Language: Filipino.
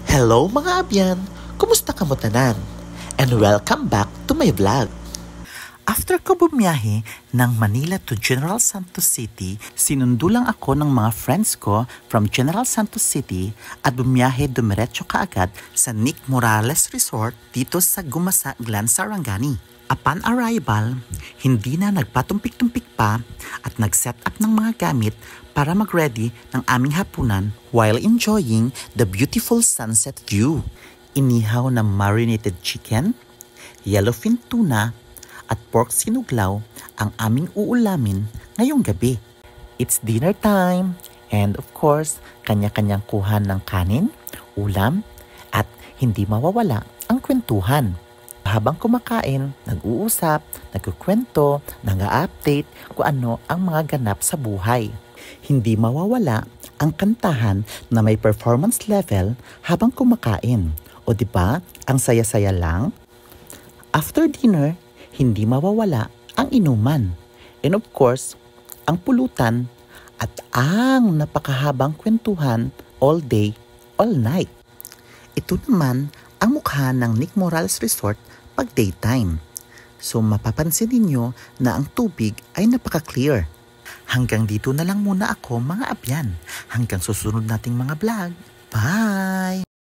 Hello mga abyan! Kumusta ka mo tanan? And welcome back to my vlog. After ko bumiyahe ng Manila to General Santos City, sinundo lang ako ng mga friends ko from General Santos City at bumiyahe dumiretso kaagad sa Nick Morales Resort dito sa Gumasa, Glan, Sarangani. Upon arrival, hindi na nagpatumpik-tumpik pa at nag-set up ng mga gamit para mag-ready ng aming hapunan while enjoying the beautiful sunset view. Inihaw na marinated chicken, yellowfin tuna, at pork sinuglaw ang aming uulamin ngayong gabi. It's dinner time and of course, kanya-kanyang kuhan ng kanin, ulam, at hindi mawawala ang kwentuhan. Habang kumakain, nag-uusap, nagkukwento, nag-update kung ano ang mga ganap sa buhay. Hindi mawawala ang kantahan na may performance level habang kumakain. O diba, ang saya-saya lang? After dinner, hindi mawawala ang inuman. And of course, ang pulutan at ang napakahabang kwentuhan all day, all night. Ito naman ang mukha ng Nick Morales Resort pag daytime. So mapapansin ninyo na ang tubig ay napaka-clear. Hanggang dito na lang muna ako mga abyan. Hanggang susunod nating mga vlog. Bye!